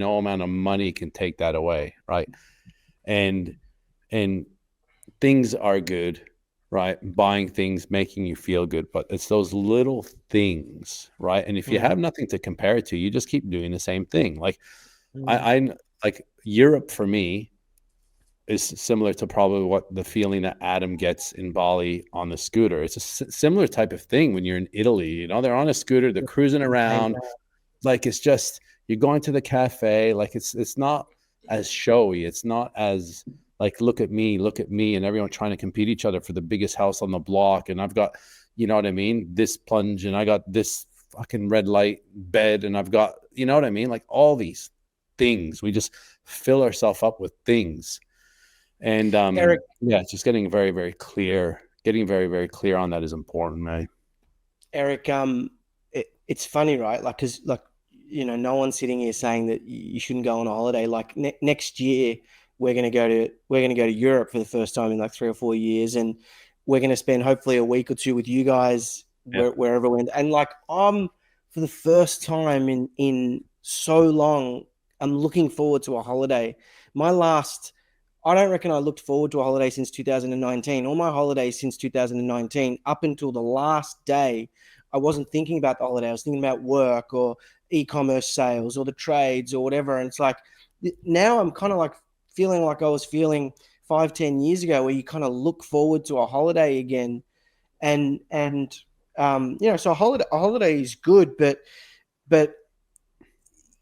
no amount of money can take that away, right? And things are good, right? Buying things, making you feel good, but it's those little things, right? And if you have nothing to compare it to, you just keep doing the same thing. Like I like Europe for me is similar to probably what the feeling that Adam gets in Bali on the scooter. It's a similar type of thing when you're in Italy. They're on a scooter, they're cruising around. Like it's just you're going to the cafe. Like it's not as showy. It's not as like look at me, and everyone trying to compete each other for the biggest house on the block. And I've got, you know what I mean, this plunge, and I got this fucking red light bed, and I've got, you know what I mean, like all these things. We just fill ourselves up with things. And Eric, yeah, it's just getting very, very clear. Getting very, very clear on that is important, right? Eric, it's funny, right? Like, because like no one's sitting here saying that you shouldn't go on a holiday. Like next year, we're gonna go to Europe for the first time in like 3 or 4 years, and we're gonna spend hopefully a week or two with you guys wherever we're in. And like for the first time in so long, I'm looking forward to a holiday. I don't reckon I looked forward to a holiday since 2019. All my holidays since 2019, up until the last day, I wasn't thinking about the holiday. I was thinking about work or e-commerce sales or the trades or whatever. And it's like now I'm kind of like feeling like I was feeling 5-10 years ago, where you kind of look forward to a holiday again. So a holiday is good, but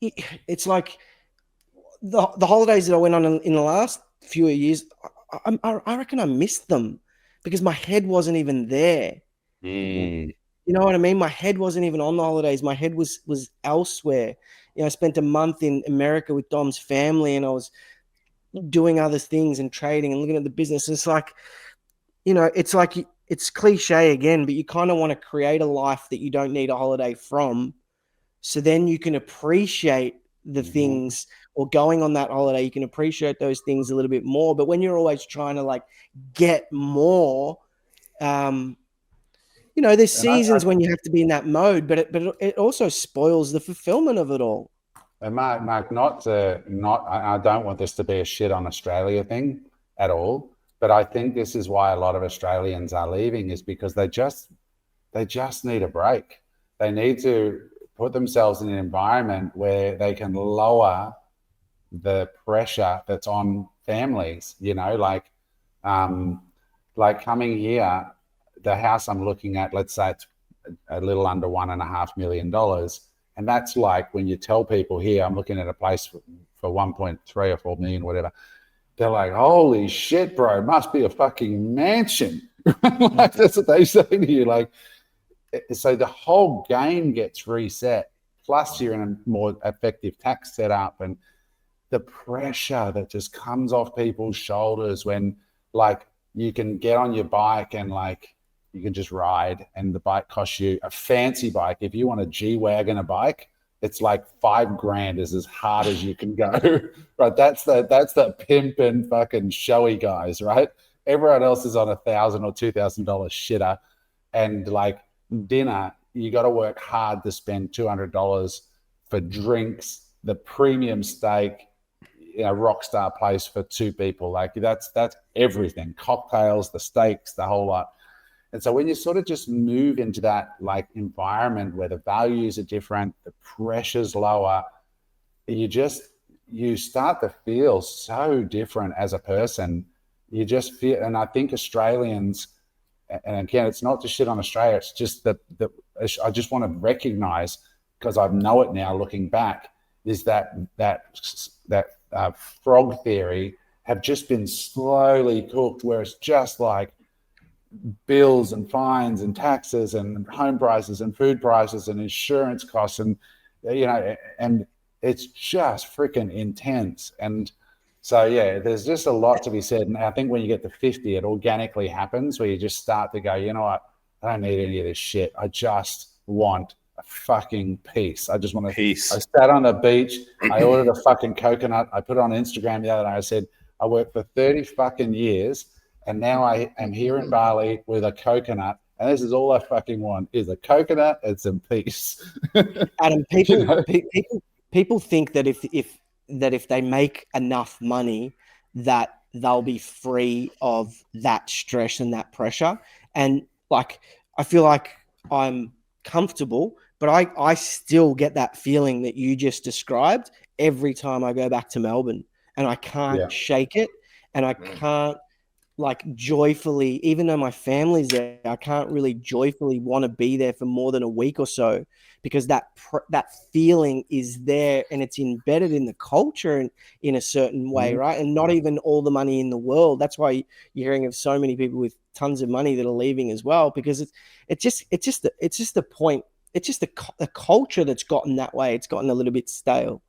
it's like the holidays that I went on in the last few years, I reckon I missed them because my head wasn't even there. You know what I mean? My head wasn't even on the holidays. My head was elsewhere. I spent a month in America with Dom's family, and I was doing other things and trading and looking at the business. And it's like it's cliche again, but you kind of want to create a life that you don't need a holiday from, so then you can appreciate the things, or going on that holiday, you can appreciate those things a little bit more. But when you're always trying to like get more, there's seasons when you have to be in that mode, but it also spoils the fulfillment of it all. And Mark, I don't want this to be a shit on Australia thing at all, but I think this is why a lot of Australians are leaving, is because they just need a break. They need to put themselves in an environment where they can lower the pressure that's on families, like coming here, the house I'm looking at, let's say it's a little under $1.5 million. And that's like when you tell people here, I'm looking at a place for 1.3 or 4 million, whatever. They're like, holy shit, bro, it must be a fucking mansion. Like that's what they say to you. Like, so the whole game gets reset. Plus you're in a more effective tax setup, and the pressure that just comes off people's shoulders when like you can get on your bike and like you can just ride, and the bike costs you a fancy bike. If you want a G-Wagon a bike, it's like $5,000 is as hard as you can go. Right. That's the pimp and fucking showy guys, right? Everyone else is on $1,000 or $2,000 shitter. And like dinner, you got to work hard to spend $200 for drinks, the premium steak, rock star place for two people. Like that's everything. Cocktails, the steaks, the whole lot. And so when you sort of just move into that like environment where the values are different, the pressure's lower, you start to feel so different as a person. You just feel, and I think Australians, and again, it's not to shit on Australia, it's just that I just want to recognize, because I know it now looking back, is that frog theory have just been slowly cooked, where it's just like bills and fines and taxes and home prices and food prices and insurance costs, and and it's just freaking intense. And so yeah, there's just a lot to be said. And I think when you get to 50, it organically happens, where you just start to go, you know what, I don't need any of this shit. I just want a fucking peace. I just want peace. I sat on the beach, I ordered a fucking coconut, I put it on Instagram the other day, I said, I worked for 30 fucking years, and now I am here in Bali with a coconut, and this is all I fucking want, is a coconut and some peace. Adam, people think that if that if they make enough money, that they'll be free of that stress and that pressure. And like, I feel like I'm comfortable, but I still get that feeling that you just described every time I go back to Melbourne, and I can't shake it. And I can't like joyfully, even though my family's there, I can't really joyfully want to be there for more than a week or so, because that feeling is there and it's embedded in the culture in a certain way, right? And not even all the money in the world. That's why you're hearing of so many people with tons of money that are leaving as well, because it's just the point. It's just the culture that's gotten that way. It's gotten a little bit stale.